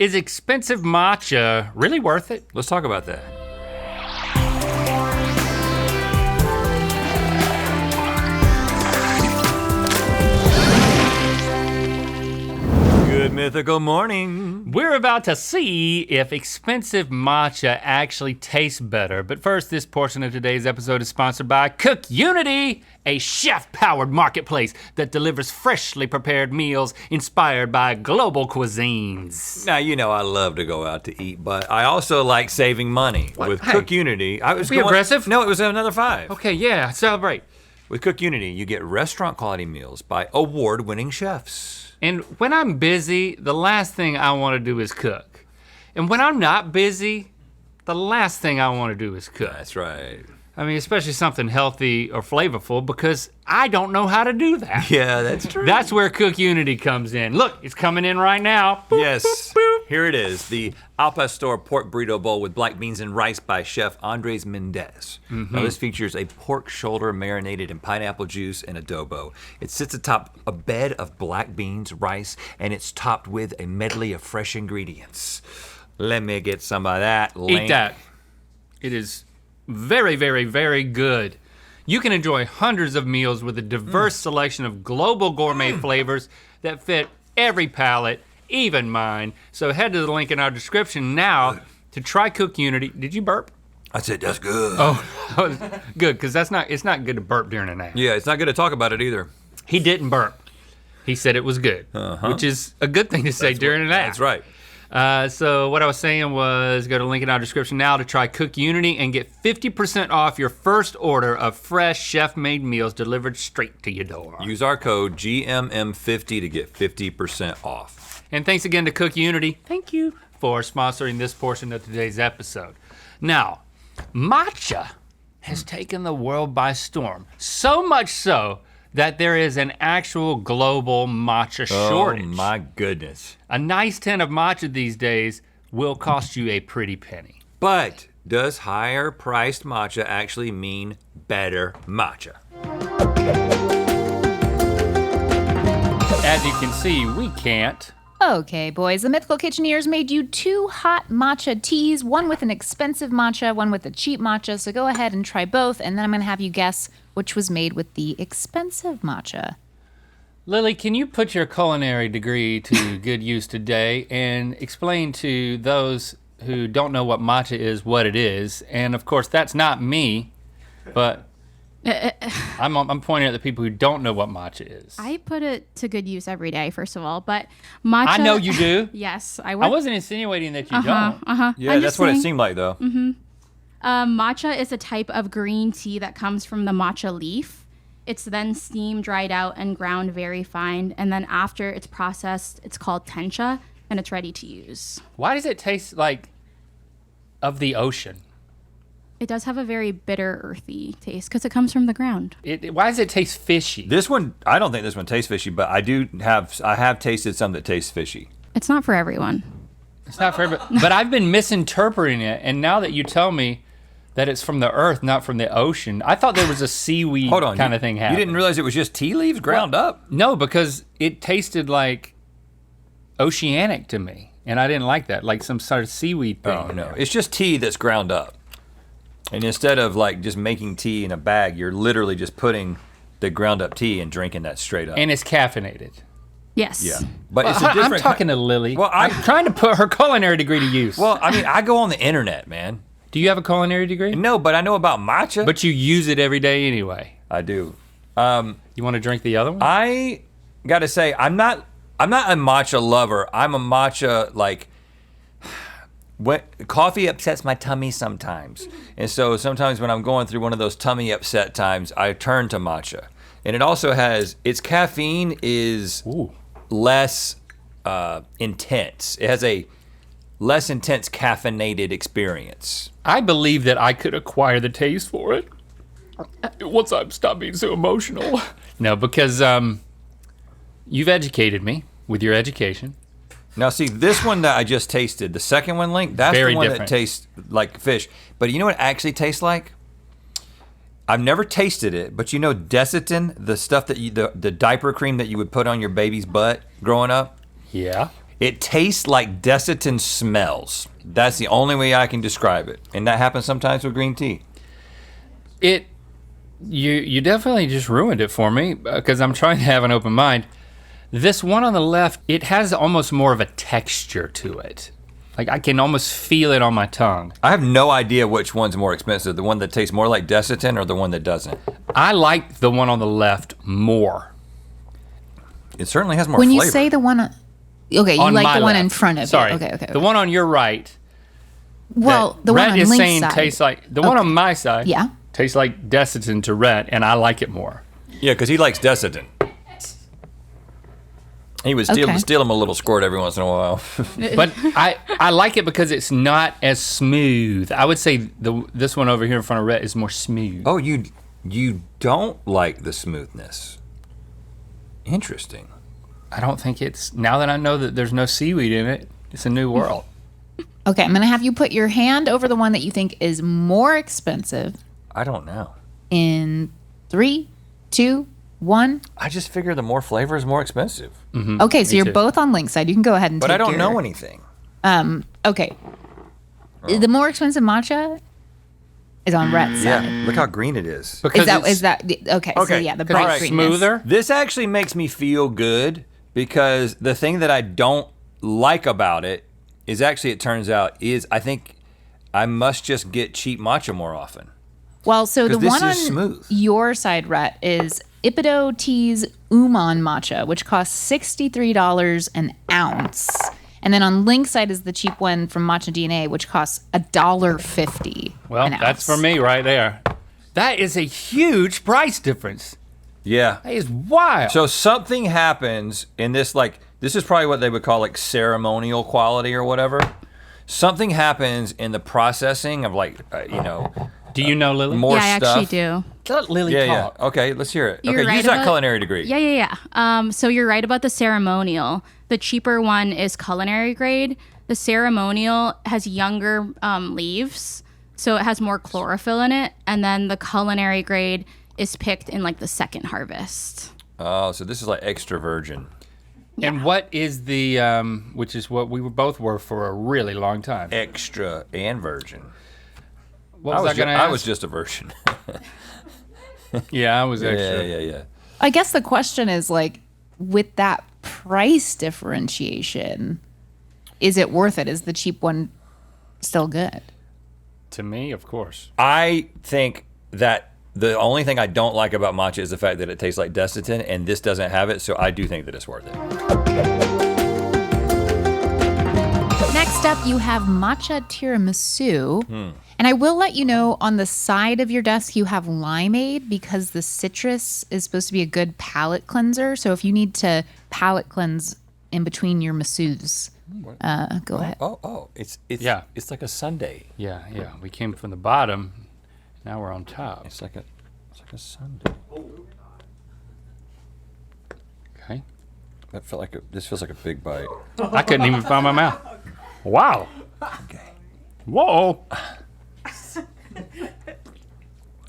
Is expensive matcha really worth it? Let's talk about that. Good mythical morning. We're about to see if expensive matcha actually tastes better. But first, this portion of today's episode is sponsored by Cook Unity, a chef-powered marketplace that delivers freshly prepared meals inspired by global cuisines. Now, you know I love to go out to eat, but I also like saving money. What? With Hey, Cook Unity. be aggressive? No, it was another 5. Okay, yeah, celebrate. With Cook Unity, you get restaurant quality meals by award-winning chefs. And when I'm busy, the last thing I wanna do is cook. And when I'm not busy, the last thing I wanna do is cook. That's right. I mean, especially something healthy or flavorful, because I don't know how to do that. Yeah, that's true. That's where Cook Unity comes in. Look, it's coming in right now. Boop, Yes, boop, boop. here it is, the Al Pastor pork burrito bowl with black beans and rice by Chef Andres Mendez. Now this features a pork shoulder marinated in pineapple juice and adobo. It sits atop a bed of black beans, rice, and it's topped with a medley of fresh ingredients. Let me get some of that. Eat that. It is very, very, very good. You can enjoy hundreds of meals with a diverse selection of global gourmet flavors that fit every palate, even mine. So head to the link in our description now to try Cook Unity. Did you burp? I said, that's good. Oh, good, because it's not good to burp during a nap. Yeah, it's not good to talk about it either. He didn't burp. He said it was good, which is a good thing to say during a nap. That's right. So what I was saying was go to the link in our description now to try Cook Unity and get 50% off your first order of fresh chef-made meals delivered straight to your door. Use our code GMM50 to get 50% off. And thanks again to Cook Unity, thank you, for sponsoring this portion of today's episode. Now, matcha has taken the world by storm, so much so that there is an actual global matcha shortage. Oh my goodness. A nice tin of matcha these days will cost you a pretty penny. But does higher priced matcha actually mean better matcha? As you can see, we can't. Okay, boys, the Mythical Kitcheneers made you 2 hot matcha teas, one with an expensive matcha, one with a cheap matcha, so go ahead and try both, and then I'm gonna have you guess which was made with the expensive matcha. Lily, can you put your culinary degree to good use today and explain to those who don't know what matcha is what it is? And of course, that's not me, but I'm pointing at the people who don't know what matcha is. I put it to good use every day, first of all, but matcha. I know you do. Yes, I I would. wasn't insinuating that you don't. Yeah, that's what it seemed like though. Matcha is a type of green tea that comes from the matcha leaf. It's then steamed, dried out, and ground very fine. And then after it's processed, it's called tencha, and it's ready to use. Why does it taste like of the ocean? It does have a very bitter, earthy taste because it comes from the ground. Why does it taste fishy? This one, I don't think this one tastes fishy, but I have tasted some that taste fishy. It's not for everyone. It's not for everybody. But I've been misinterpreting it, and now that you tell me that it's from the earth, not from the ocean, I thought there was a seaweed kind of thing happening. You didn't realize it was just tea leaves ground up? No, because it tasted like oceanic to me, and I didn't like that, like some sort of seaweed thing. Oh no, it's just tea that's ground up. And instead of like just making tea in a bag, you're literally just putting the ground up tea and drinking that straight up. And it's caffeinated. Yes. Yeah, but it's a different. I'm talking to Lily. Well, I'm trying to put her culinary degree to use. Well, I mean, I go on the internet, man. Do you have a culinary degrry? No, but I know about matcha. But you use it every day anyway. I do. You want to drink the other one? I gotta say, I'm not a matcha lover. I'm a matcha like. When coffee upsets my tummy sometimes, and so sometimes when I'm going through one of those tummy upset times, I turn to matcha. And it also has its caffeine is less intense. It has a less intense caffeinated experience. I believe that I could acquire the taste for it once I stop being so emotional. No, because you've educated me with your education. Now see, this one that I just tasted, the second one, Link, that's Very the one different. that tastes like fish. But you know what it actually tastes like? I've never tasted it, but you know Desitin, the stuff that the diaper cream that you would put on your baby's butt growing up? Yeah. It tastes like Desitin smells. That's the only way I can describe it. And that happens sometimes with green tea. You definitely just ruined it for me because I'm trying to have an open mind. This one on the left, it has almost more of a texture to it. Like I can almost feel it on my tongue. I have no idea which one's more expensive, the one that tastes more like Desitin or the one that doesn't. I like the one on the left more. It certainly has more When flavor. you say the one, okay, you On like my the one in left. front of Sorry. you. Okay. The one on your right. Well, that the one Rhett on is Link's saying side. tastes like the one on my side. Yeah. Tastes like Desitin to Rhett, and I like it more. Yeah, because he likes Desitin. He would Okay. steal him a little squirt every once in a while. But I like it because it's not as smooth. I would say this one over here in front of Rhett is more smooth. Oh, you don't like the smoothness. Interesting. I don't think it's, now that I know that there's no seaweed in it, it's a new world. Okay, I'm gonna have you put your hand over the one that you think is more expensive I don't know. in 3, 2, 1. I just figure the more flavor is more expensive. Okay, so you're too. both on Link's side. You can go ahead and But take I don't your, know anything. Okay. The more expensive matcha is on Rhett's side. Yeah, look how green it is. Because Is that okay? So Okay, yeah, the 'cause bright it's greenness. smoother. This actually makes me feel good because the thing that I don't like about it is actually, it turns out, is I think I must just get cheap matcha more often. Well, so the 'Cause this one on is smooth. your side, Rhett, is Ippido Tea's Umon matcha, which costs $63 an ounce. And then on Link's side is the cheap one from Matcha DNA, which costs $1.50 Well, an ounce. that's for me right there. That is a huge price difference. Yeah. That is wild. So something happens in this, like, this is probably what they would call like ceremonial quality or whatever. Something happens in the processing of like, do you know Lily? more Yeah, I stuff. actually do. Let Lily Yeah, talk. yeah. Okay, let's hear it. You're okay, right use that about- culinary degree. Yeah. So you're right about the ceremonial. The cheaper one is culinary grade. The ceremonial has younger leaves, so it has more chlorophyll in it. And then the culinary grade is picked in like the second harvest. Oh, so this is like extra virgin. And what is the, which is what we both were for a really long time. Extra and virgin. What was I going to ask? I was just a virgin. Yeah, I was extra. Yeah. I guess the question is like, with that price differentiation, is it worth it? Is the cheap one still good? To me, of course. I think that the only thing I don't like about matcha is the fact that it tastes like Desitin, and this doesn't have it, so I do think that it's worth it. Next up, you have matcha tiramisu. And I will let you know, on the side of your desk, you have limeade because the citrus is supposed to be a good palate cleanser. So if you need to palate cleanse in between your masus, go ahead. Oh, it's Yeah. it's like a sundae. Yeah. We came from the bottom. Now we're on top. It's like a sundae. Okay. This feels like a big bite. I couldn't even find my mouth. Wow. Okay. Whoa.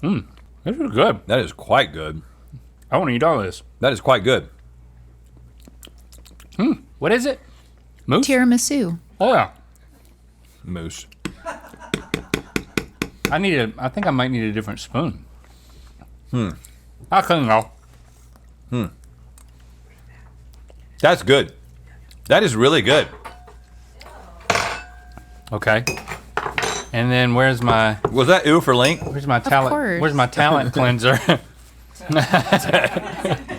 This is good. That is quite good. I want to eat all this. That is quite good. What is it? Moose? Tiramisu. Oh, yeah. Moose. I think I might need a different spoon. I couldn't go. That's good. That is really good. Okay. And then where's my Was that ew for Link? talent? course. Where's my talent cleanser?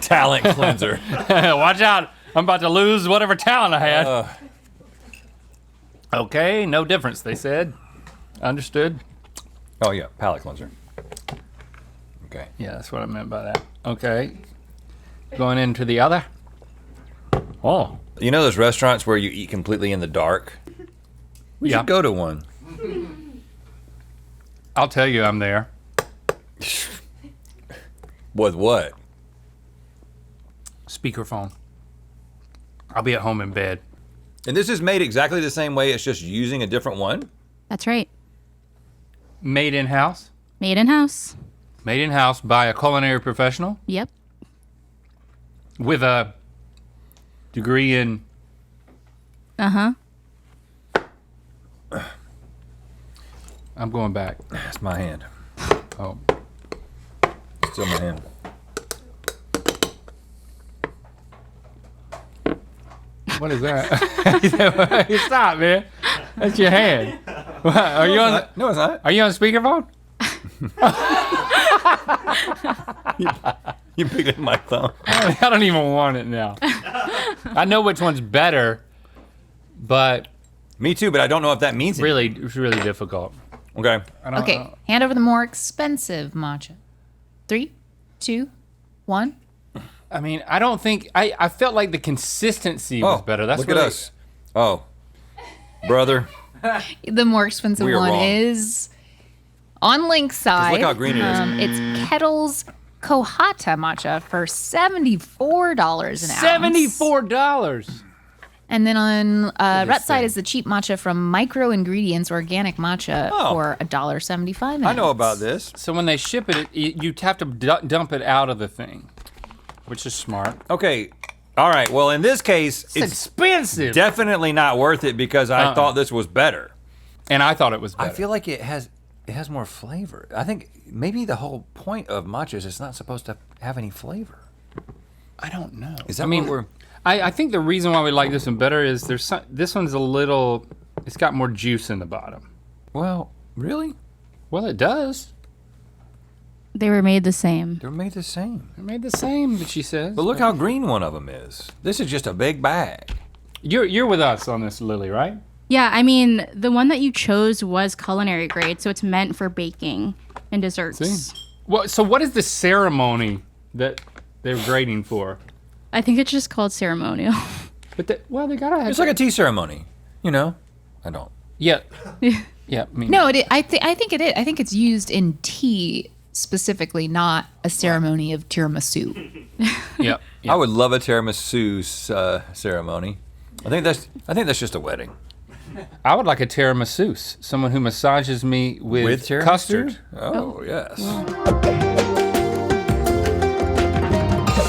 Talent cleanser. Watch out! I'm about to lose whatever talent I had. Okay, no difference. They said. Understood. Oh yeah, palate cleanser. Okay. Yeah, that's what I meant by that. Okay. Going into the other. Oh. You know those restaurants where you eat completely in the dark? We Yeah. should go to one. I'll tell you, I'm there. With what? Speakerphone. I'll be at home in bed. And this is made exactly the same way. It's just using a different one. That's right. Made in house. Made in house. Made in house by a culinary professional Yep. with a degree in Uh-huh. I'm going back. That's my hand. Oh. Still my hand. What is that? Stop, man. That's your hand. What, are you on? No, it's not. Are you on speakerphone? You picked up my thumb. I don't even want it now. I know which one's better, but Me too, but I don't know if that means anything. it's really difficult. Okay. I don't, Okay, hand over the more expensive matcha. 3, 2, 1. I mean, I don't think I felt like the consistency was better. That's look really, at us. Oh, brother. The more expensive We are one wrong. is on Link's side. look how green it is. It's Kettle's Kohata matcha for $74 an ounce. $74. And then on Rhett's side thing. is the cheap matcha from Micro Ingredients Organic Matcha Oh. for $1.75 an I know ounce. about this. So when they ship it, you have to dump it out of the thing, which is smart. Okay. All right. Well, in this case, It's it's expensive. definitely not worth it because I thought this was better. And I thought it was better. I feel like it has more flavor. I think maybe the whole point of matcha is it's not supposed to have any flavor. I don't know. Is that I mean, what we're? I think the reason why we like this one better is this one's a little, it's got more juice in the bottom. Well, really? Well, it does. They were made the same. They're made the same. They're made the same, she says. But look how green one of them is. This is just a big bag. You're with us on this, Lily, right? Yeah, I mean, the one that you chose was culinary grade, so it's meant for baking and desserts. See? Well, so what is the ceremony that they're grading for? I think it's just called ceremonial. But they gotta have. It's like a tea ceremony. You know? I don't. Yeah. Yeah. I mean, No, I think it is. I think it's used in tea specifically, not a ceremony of tiramisu. Yeah. I would love a tiramisu ceremony. I think that's just a wedding. I would like a tiramisu. Someone who massages me with tiramisu? custard. Oh, yes.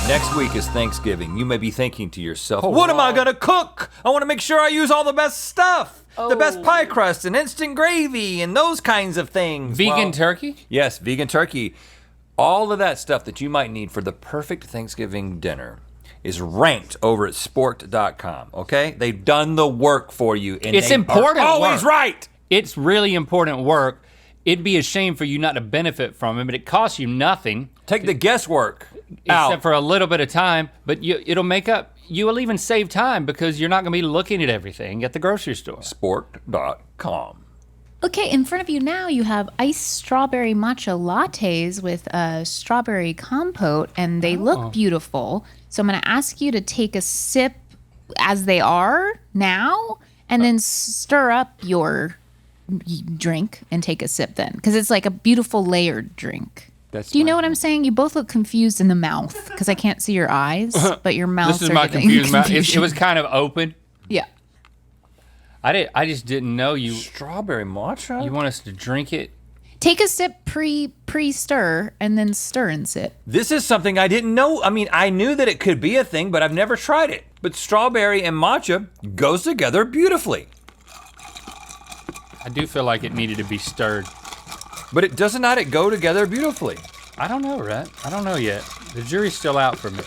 Next week is Thanksgiving. You may be thinking to yourself, what am I gonna cook? I wanna make sure I use all the best stuff. The best pie crust and instant gravy and those kinds of things. Vegan Well, turkey? Yes, vegan turkey. All of that stuff that you might need for the perfect Thanksgiving dinner is ranked over at sport.com, okay? They've done the work for you. And It's they important are always work. right. It's really important work. It'd be a shame for you not to benefit from it, but it costs you nothing Take the guesswork except out. for a little bit of time. But it'll make up. You will even save time because you're not going to be looking at everything at the grocery store. Sport.com. Okay, in front of you now, you have iced strawberry matcha lattes with strawberry compote, and they look beautiful. So I'm going to ask you to take a sip as they are now, and then stir up your drink and take a sip then, because it's like a beautiful layered drink. Do you know what I'm saying? You both look confused in the mouth because I can't see your eyes, but your mouths This is are my giving confused mouth. It confusion. was kind of open. Yeah. I just didn't know you Strawberry matcha? want us to drink it. Take a sip pre-stir and then stir and sip. This is something I didn't know. I mean, I knew that it could be a thing, but I've never tried it. But strawberry and matcha goes together beautifully. I do feel like it needed to be stirred. But it doesn't it go together beautifully? I don't know, Rhett. I don't know yet. The jury's still out for me.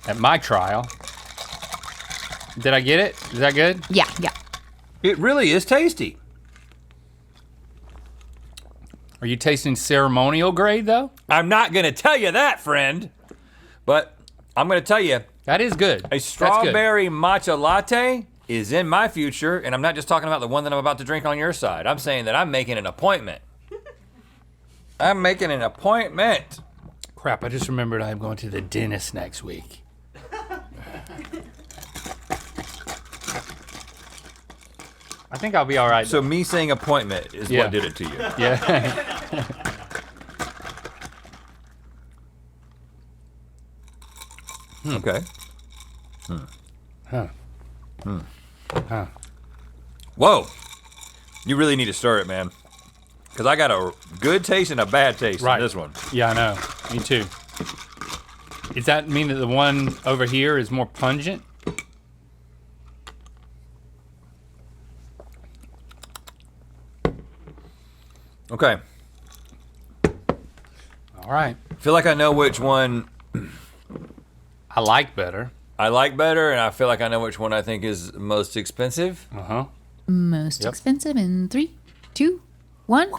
At my trial. Did I get it? Is that good? Yeah. It really is tasty. Are you tasting ceremonial grade though? I'm not gonna tell you that, friend. But I'm gonna tell you, That is good. a That's good. strawberry matcha latte is in my future, and I'm not just talking about the one that I'm about to drink on your side. I'm saying that I'm making an appointment. I'm making an appointment. Crap, I just remembered I'm going to the dentist next week. I think I'll be all right. So me saying appointment is Yeah. what did it to you. Yeah. Okay. Huh. Whoa. You really need to stir it, man. Because I got a good taste and a bad taste Right. in this one. Yeah, I know. Me too. Does that mean that the one over here is more pungent? Okay. All right. I feel like I know which one I like better. I like better, and I feel like I know which one I think is most expensive. Uh-huh. Most Yep. expensive in 3, 2, 1.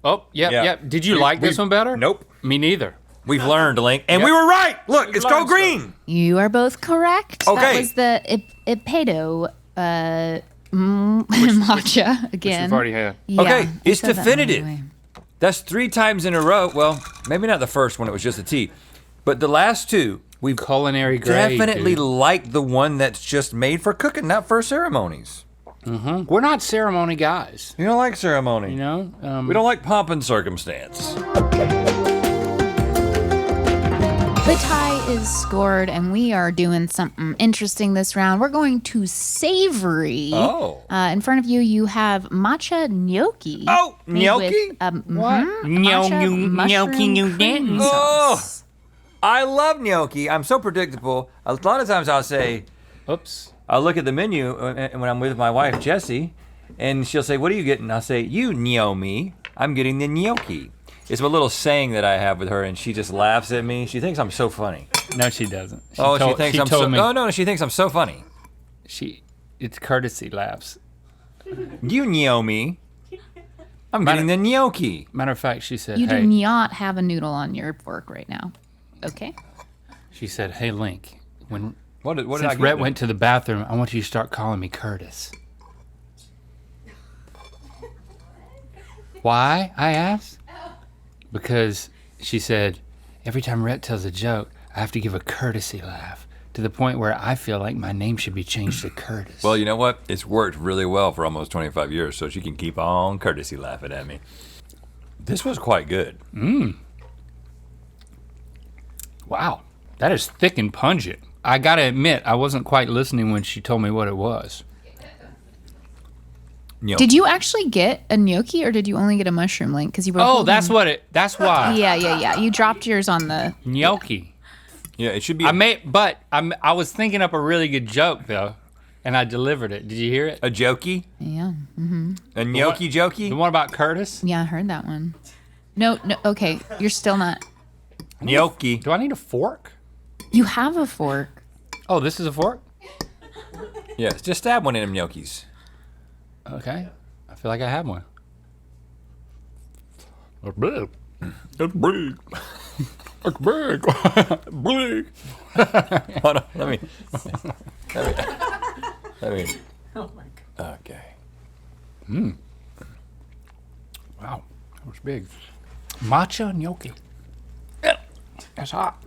Oh, yep, Yeah. yep. Did you like this one better? Nope. Me neither. We've learned, Link, and Yep. we were right. Look, it's learned called green. You are both correct. Okay. That was the Ipedo matcha again. We've already had. Yeah, Okay, I it's said that definitive. anyway. That's 3 times in a row. Well, maybe not the first one. It was just a tea, but the last 2 we've Culinary grade. definitely dude. like the one that's just made for cooking, not for ceremonies. We're not ceremony guys. You don't like ceremony. You know? We don't like pomp and circumstance. The tie is scored, and we are doing something interesting this round. We're going to Savory. Oh. In front of you, you have matcha gnocchi. Oh, made gnocchi? With, What? matcha mushroom cream sauce. I love gnocchi. I'm so predictable. A lot of times I'll say, Oops. I'll look at the menu when I'm with my wife, Jessie, and she'll say, what are you getting? I'll say, you know me. I'm getting the gnocchi. It's a little saying that I have with her, and she just laughs at me. She thinks I'm so funny. No, she doesn't. She thinks I'm so. me. No, she thinks I'm so funny. It's courtesy laughs. You know me. I'm getting the gnocchi. Matter of fact, she said, You hey. do not have a noodle on your fork right now. Okay. She said, hey, Link, when What did I since get Rhett then? went to the bathroom, I want you to start calling me Curtis. Why? I asked. Because she said, every time Rhett tells a joke, I have to give a courtesy laugh to the point where I feel like my name should be changed to Curtis. Well, you know what? It's worked really well for almost 25 years, so she can keep on courtesy laughing at me. This was quite good. Wow, that is thick and pungent. I gotta admit, I wasn't quite listening when she told me what it was. Gnocchi. Did you actually get a gnocchi, or did you only get a mushroom link? Because you were. Oh, that's why. Yeah. You dropped yours on the. Gnocchi. Yeah, it should be I was thinking up a really good joke though, and I delivered it. Did you hear it? a jokey. Yeah. A gnocchi The jokey. one about Curtis? Yeah, I heard that one. No. Okay, you're still not. Gnocchi. Do I need a fork? You have a fork. Oh, this is a fork? Yes, just stab one in them gnocchis. Okay. I feel like I have one. It's big. It's big. It's big. Big. Hold on, let me. Oh my God. Okay. Wow. That was big. Matcha gnocchi. It's hot.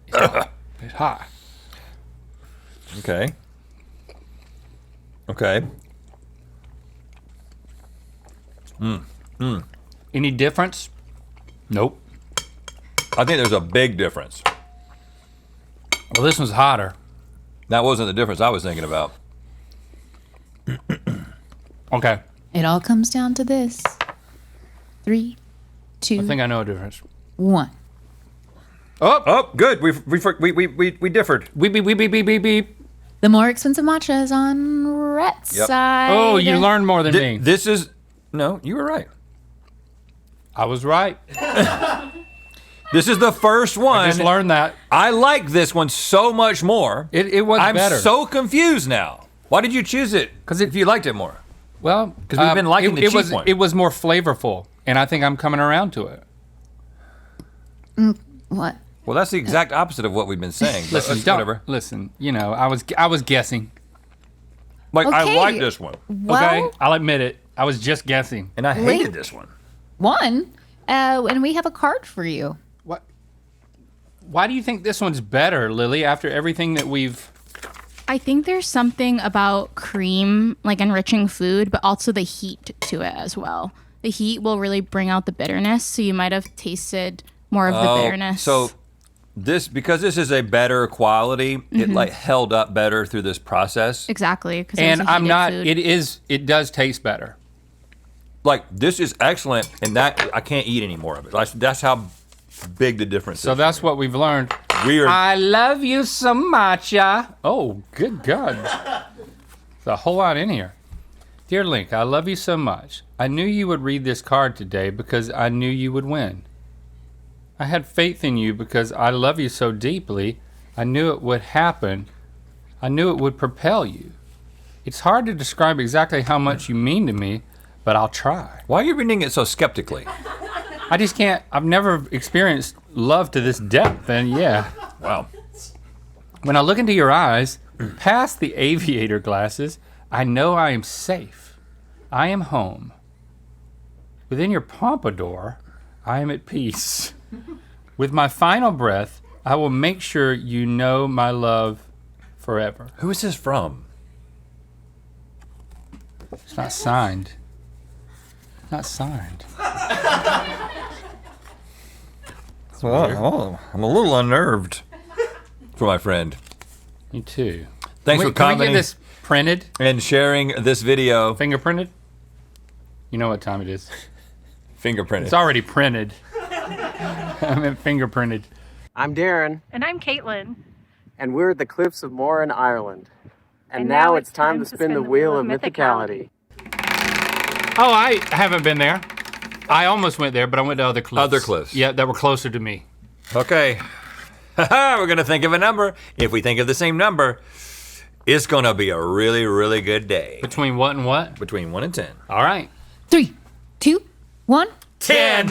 It's hot. It's hot. Okay. Okay. Any difference? Nope. I think there's a big difference. Well, this one's hotter. That wasn't the difference I was thinking about. Okay. It all comes down to this. 3, 2, I think I know a difference. 1. Oh! Oh, good. We differed. Beep, beep, beep, beep, beep, beep, beep. The more expensive matcha is on Rhett's Yep. side. Oh, you learned more than me. This is no. You were right. I was right. This is the first one. I just learned that. I like this one so much more. It was I'm better. so confused now. Why did you choose it? Because if you liked it more. Well, 'Cause we've been liking the cheap one. It was more flavorful, and I think I'm coming around to it. What? Well, that's the exact opposite of what we've been saying. but Listen, that's don't, whatever. listen. You know, I was guessing. Like I Okay. like this one, Well, Okay, I'll admit it. I was just guessing. and I hated this one. 1. And we have a card for you. What? Why do you think this one's better, Lily? After everything that we've. I think there's something about cream, like enriching food, but also the heat to it as well. The heat will really bring out the bitterness, so you might have tasted more of the bitterness. So because this is a better quality, it like held up better through this process. Exactly. 'Cause it And was a I'm heated not. food. It does taste better. Like this is excellent, and that I can't eat any more of it. That's how big the difference So is. that's what we've learned. Weird. I love you some matcha. Oh, good God. There's a whole lot in here. Dear Link, I love you so much. I knew you would read this card today because I knew you would win. I had faith in you because I love you so deeply. I knew it would happen. I knew it would propel you. It's hard to describe exactly how much you mean to me, but I'll try. Why are you reading it so skeptically? I just can't, I've never experienced love to this depth, and yeah. Wow. When I look into your eyes, past the aviator glasses, I know I am safe. I am home. Within your pompadour, I am at peace. With my final breath, I will make sure you know my love forever. Who is this from? It's not signed. Not signed. Oh, I'm a little unnerved for my friend. Me too. Thanks for Can we commenting get this printed? and sharing this video. Fingerprinted? You know what time it is. Fingerprinted. It's already printed. I meant fingerprinted. I'm Darren, And I'm Caitlin. and we're at the cliffs of Moher in Ireland. And now it's time to spin the wheel of mythicality. Oh, I haven't been there. I almost went there, but I went to other cliffs. Other cliffs. Yeah, that were closer to me. Okay. We're gonna think of a number. If we think of the same number, it's gonna be a really, really good day. Between what and what? Between 1 and 10. All right. 3, 2, 1. 10!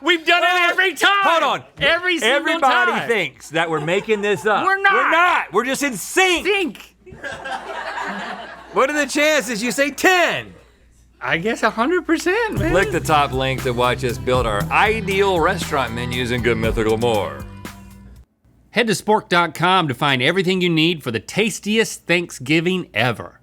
We've done it every time. Hold on. Every single Everybody time. thinks that we're making this up. We're not. We're not. We're just in sync. Think. What are the chances you say 10? I guess 100%, man. Click the top link to watch us build our ideal restaurant menus in Good Mythical more. Head to spork.com to find everything you need for the tastiest Thanksgiving ever.